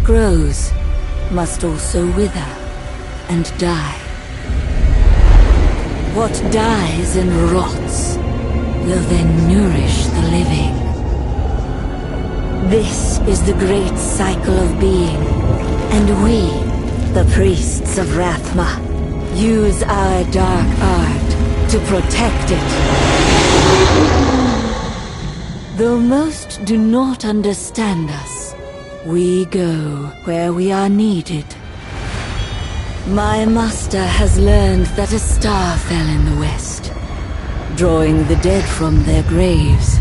grows must also wither and die. What dies and rots will then nourish the living. This is the great cycle of being, and we, the priests of Rathma, use our dark art to protect it. Though most do not understand us, we go where we are needed. My master has learned that a star fell in the west, drawing the dead from their graves.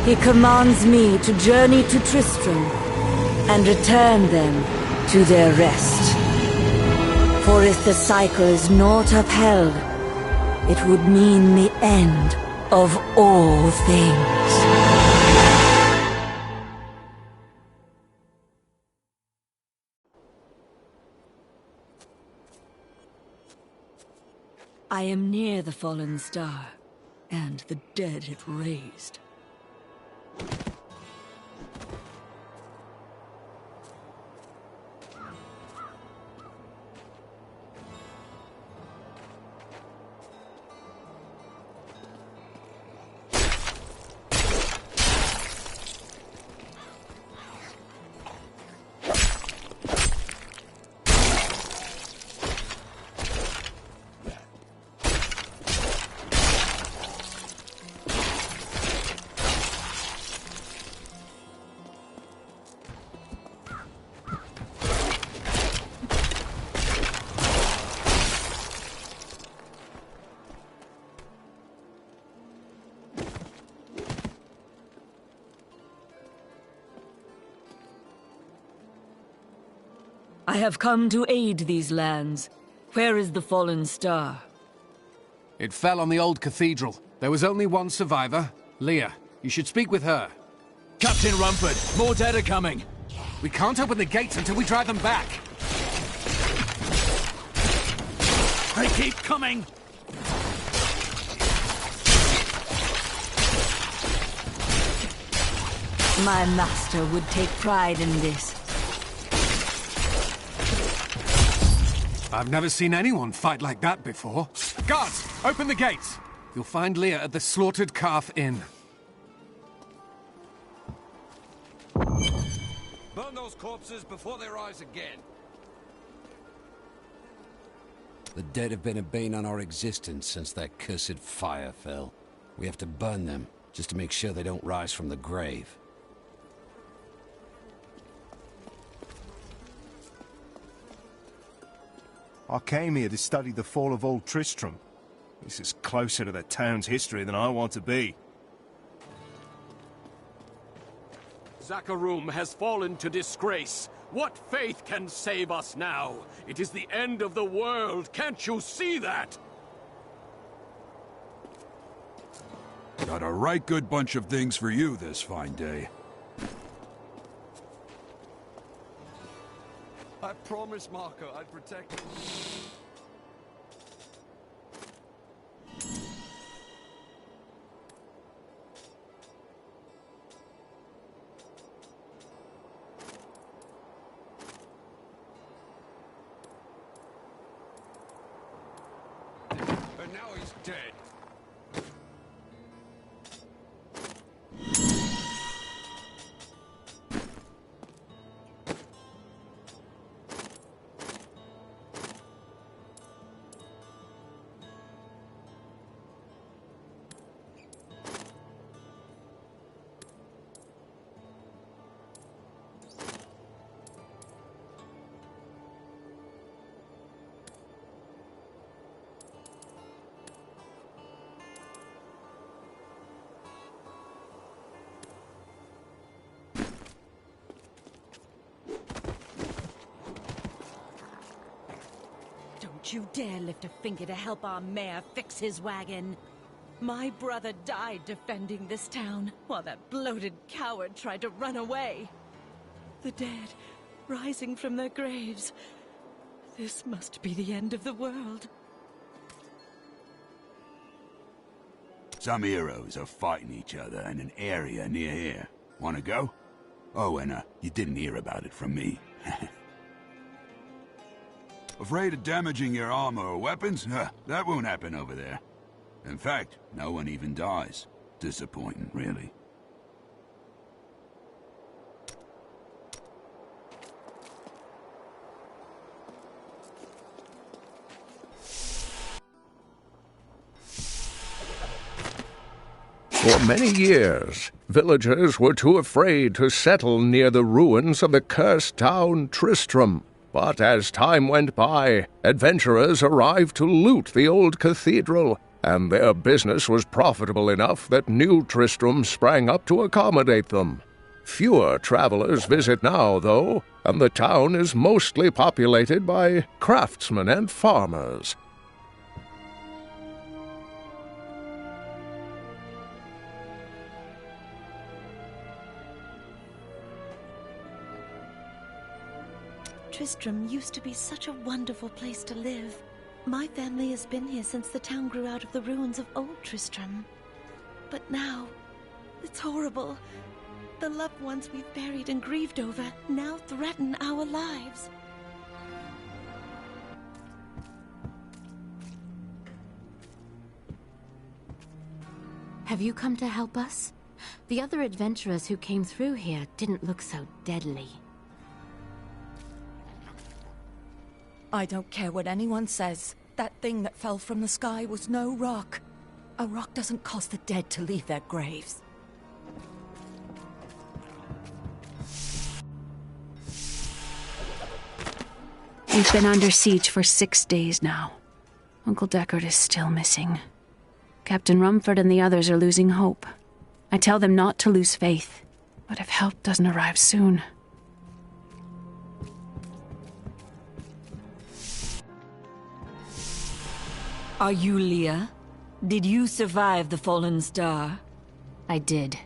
He commands me to journey to Tristram and return them to their rest. For if the cycle is not upheld, it would mean the end of all things. I am near the fallen star, and the dead it raised. I have come to aid these lands. Where is the fallen star? It fell on the old cathedral. There was only one survivor, Leah. You should speak with her. Captain Rumford, more dead are coming. We can't open the gates until we drive them back. They keep coming! My master would take pride in this. I've never seen anyone fight like that before. Guards, open the gates! You'll find Leah at the Slaughtered Calf Inn. Burn those corpses before they rise again. The dead have been a bane on our existence since that cursed fire fell. We have to burn them, just to make sure they don't rise from the grave. I came here to study the fall of Old Tristram. This is closer to the town's history than I want to be. Zakharum has fallen to disgrace. What faith can save us now? It is the end of the world. Can't you see that? Got a right good bunch of things for you this fine day. I promised Marco I'd protect him. And now he's dead. Don't you dare lift a finger to help our mayor fix his wagon. My brother died defending this town, while that bloated coward tried to run away. The dead, rising from their graves. This must be the end of the world. Some heroes are fighting each other in an area near here. Wanna go? Oh, and you didn't hear about it from me. Afraid of damaging your armor or weapons? That won't happen over there. In fact, no one even dies. Disappointing, really. For many years, villagers were too afraid to settle near the ruins of the cursed town Tristram. But as time went by, adventurers arrived to loot the old cathedral, and their business was profitable enough that new Tristram sprang up to accommodate them. Fewer travelers visit now, though, and the town is mostly populated by craftsmen and farmers. Tristram used to be such a wonderful place to live. My family has been here since the town grew out of the ruins of old Tristram. But now, it's horrible. The loved ones we've buried and grieved over now threaten our lives. Have you come to help us? The other adventurers who came through here didn't look so deadly. I don't care what anyone says. That thing that fell from the sky was no rock. A rock doesn't cause the dead to leave their graves. We've been under siege for 6 days now. Uncle Deckard is still missing. Captain Rumford and the others are losing hope. I tell them not to lose faith, but if help doesn't arrive soon... Are you Leah? Did you survive the fallen star? I did,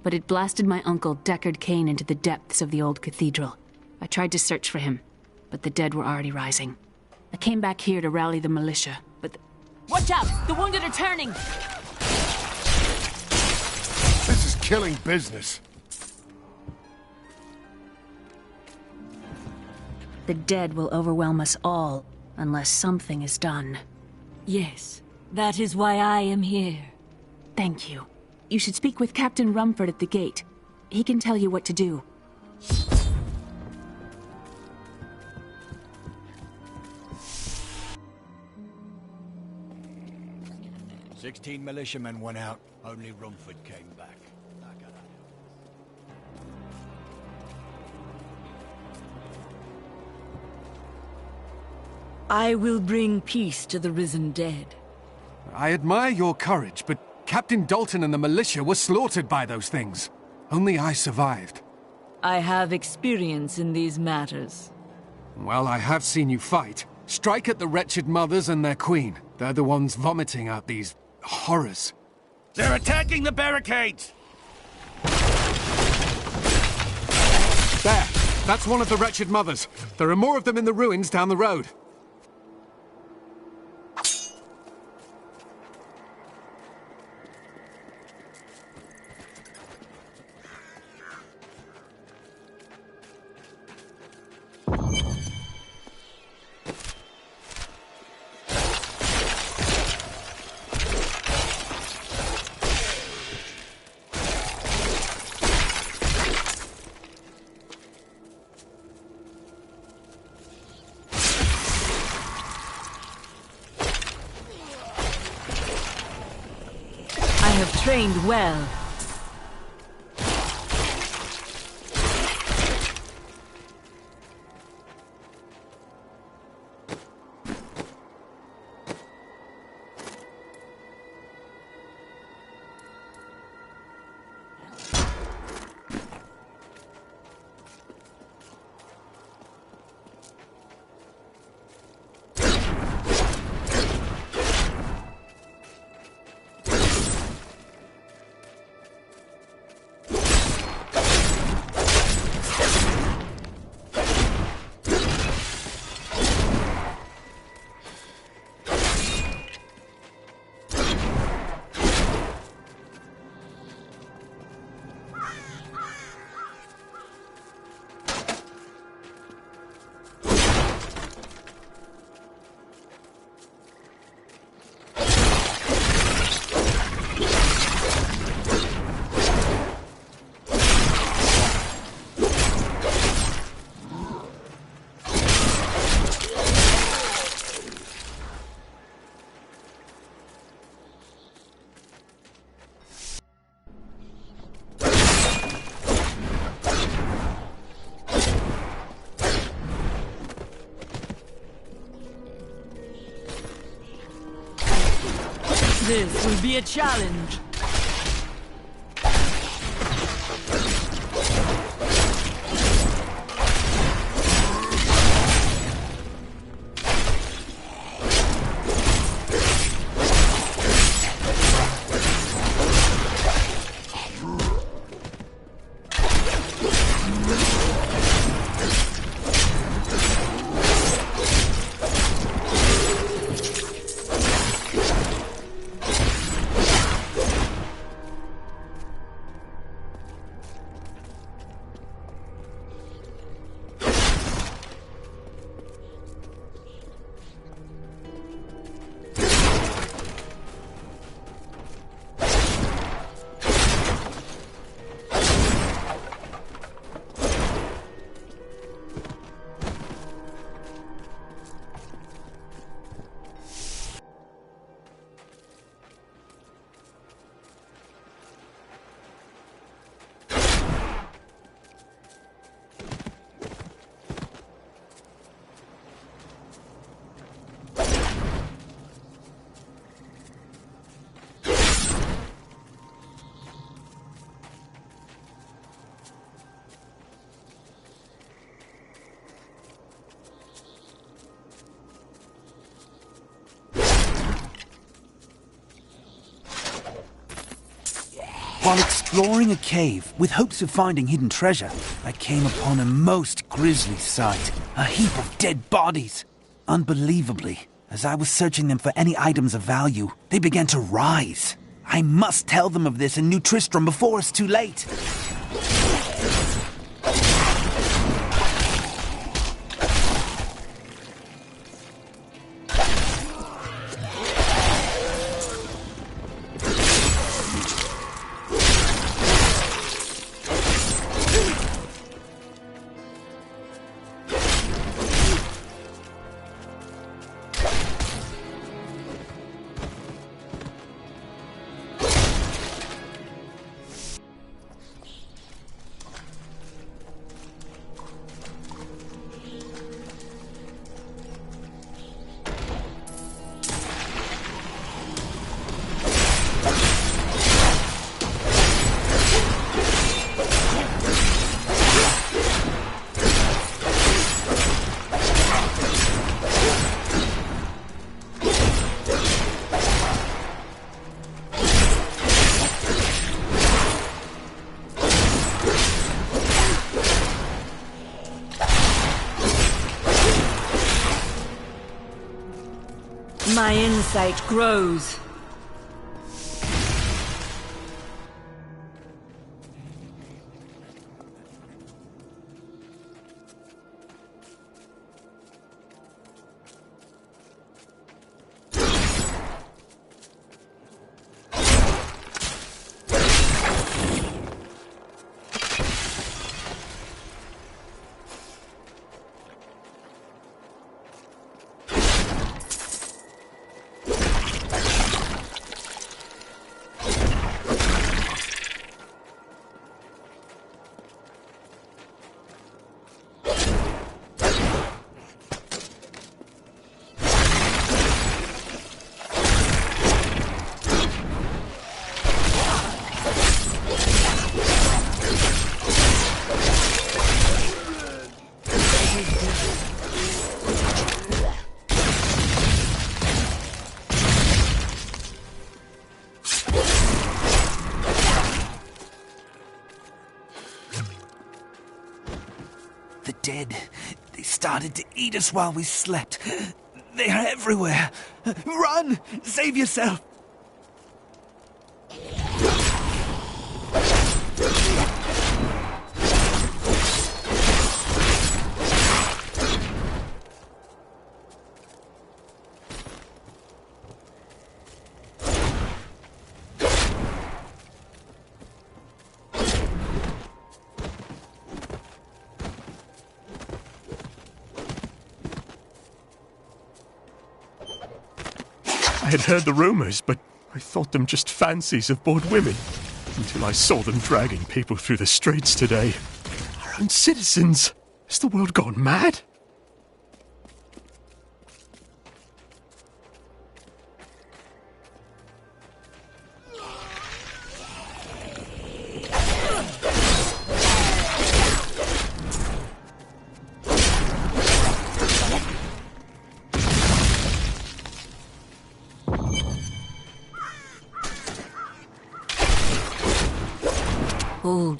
but it blasted my uncle Deckard Cain into the depths of the old cathedral. I tried to search for him, but the dead were already rising. I came back here to rally the militia, but... Watch out! The wounded are turning! This is killing business. The dead will overwhelm us all, unless something is done. Yes, that is why I am here. Thank you. You should speak with Captain Rumford at the gate. He can tell you what to do. "16 militiamen went out. Only Rumford came back. I will bring peace to the risen dead. I admire your courage, but Captain Dalton and the militia were slaughtered by those things. Only I survived. I have experience in these matters. Well, I have seen you fight. Strike at the wretched mothers and their queen. They're the ones vomiting out these horrors. They're attacking the barricades! There! That's one of the wretched mothers. There are more of them in the ruins down the road. I have trained well. This will be a challenge. While exploring a cave with hopes of finding hidden treasure, I came upon a most grisly sight. A heap of dead bodies. Unbelievably, as I was searching them for any items of value, they began to rise. I must tell them of this in New Tristram before it's too late. My insight grows. The dead. They started to eat us while we slept. They are everywhere. Run! Save yourself! I had heard the rumors, but I thought them just fancies of bored women. Until I saw them dragging people through the streets today. Our own citizens! Has the world gone mad?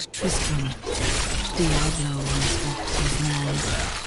old Tristram. Diablo once walked his lands.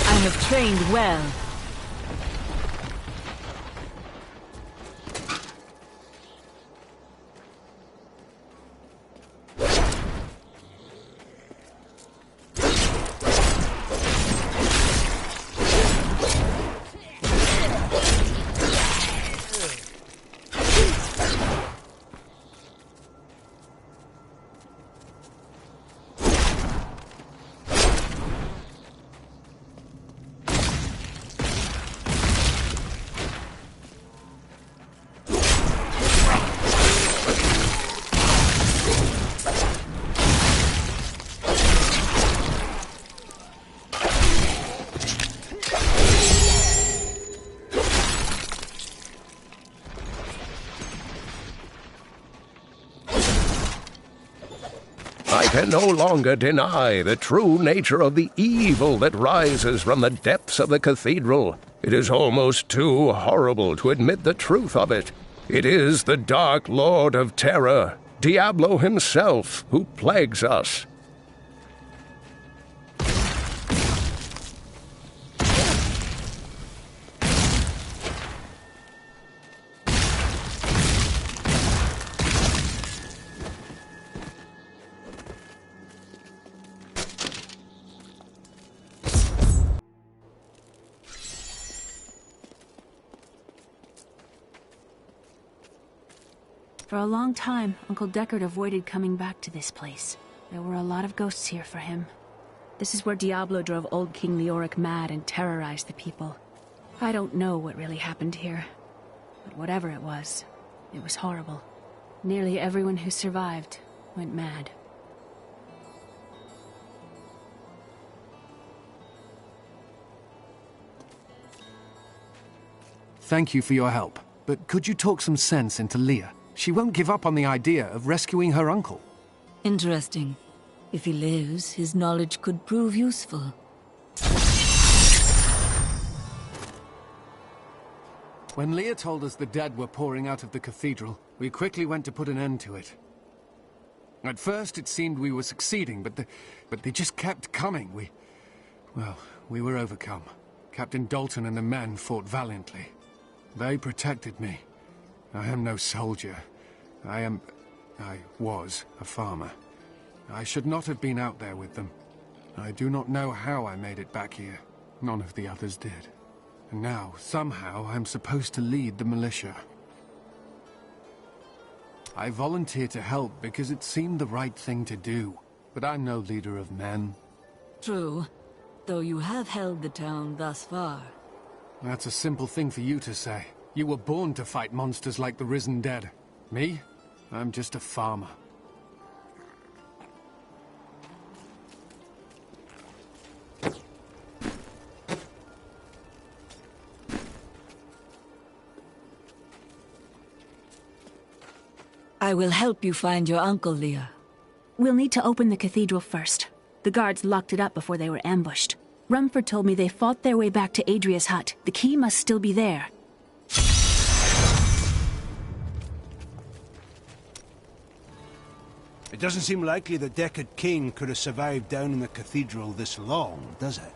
I have trained well. I can no longer deny the true nature of the evil that rises from the depths of the cathedral. It is almost too horrible to admit the truth of it. It is the Dark Lord of Terror, Diablo himself, who plagues us. For a long time, Uncle Deckard avoided coming back to this place. There were a lot of ghosts here for him. This is where Diablo drove old King Leoric mad and terrorized the people. I don't know what really happened here, but whatever it was horrible. Nearly everyone who survived went mad. Thank you for your help, but could you talk some sense into Leah? She won't give up on the idea of rescuing her uncle. Interesting. If he lives, his knowledge could prove useful. When Leah told us the dead were pouring out of the cathedral, we quickly went to put an end to it. At first it seemed we were succeeding, but they just kept coming. We were overcome. Captain Dalton and the men fought valiantly. They protected me. I am no soldier. I was a farmer. I should not have been out there with them. I do not know how I made it back here. None of the others did. And now, somehow, I'm supposed to lead the militia. I volunteered to help because it seemed the right thing to do. But I'm no leader of men. True, though you have held the town thus far. That's a simple thing for you to say. You were born to fight monsters like the risen dead. Me? I'm just a farmer. I will help you find your uncle, Leah. We'll need to open the cathedral first. The guards locked it up before they were ambushed. Rumford told me they fought their way back to Adria's hut. The key must still be there. It doesn't seem likely the Deckard King could have survived down in the cathedral this long, does it?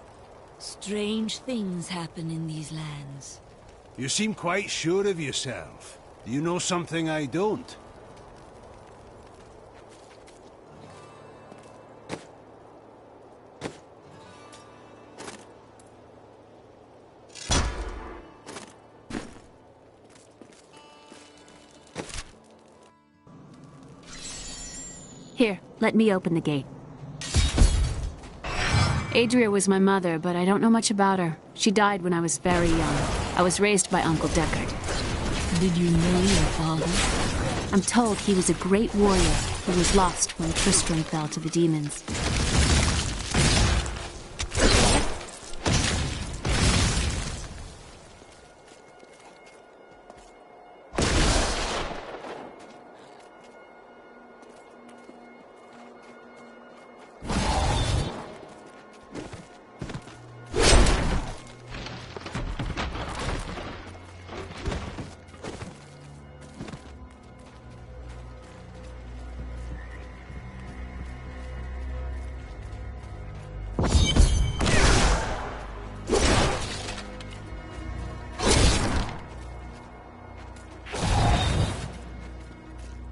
Strange things happen in these lands. You seem quite sure of yourself. Do you know something I don't? Here, let me open the gate. Adria was my mother, but I don't know much about her. She died when I was very young. I was raised by Uncle Deckard. Did you know your father? I'm told he was a great warrior who was lost when Tristram fell to the demons.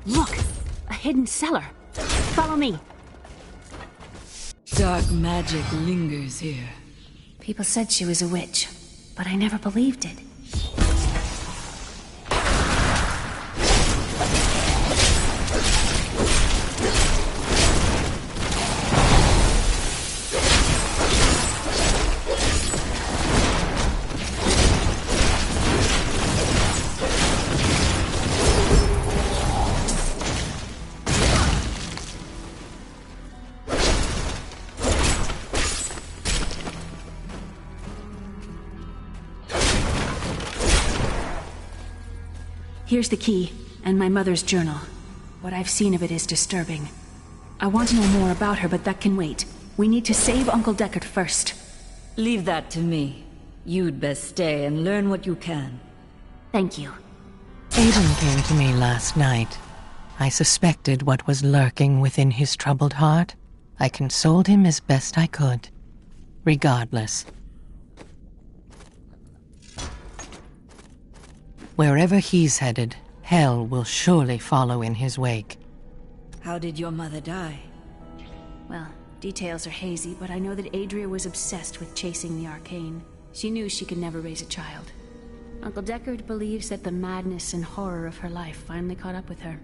Look! A hidden cellar! Follow me! Dark magic lingers here. People said she was a witch, but I never believed it. Here's the key, and my mother's journal. What I've seen of it is disturbing. I want to know more about her, but that can wait. We need to save Uncle Deckard first. Leave that to me. You'd best stay and learn what you can. Thank you. Aiden came to me last night. I suspected what was lurking within his troubled heart. I consoled him as best I could. Regardless. Wherever he's headed, hell will surely follow in his wake. How did your mother die? Well, details are hazy, but I know that Adria was obsessed with chasing the arcane. She knew she could never raise a child. Uncle Deckard believes that the madness and horror of her life finally caught up with her.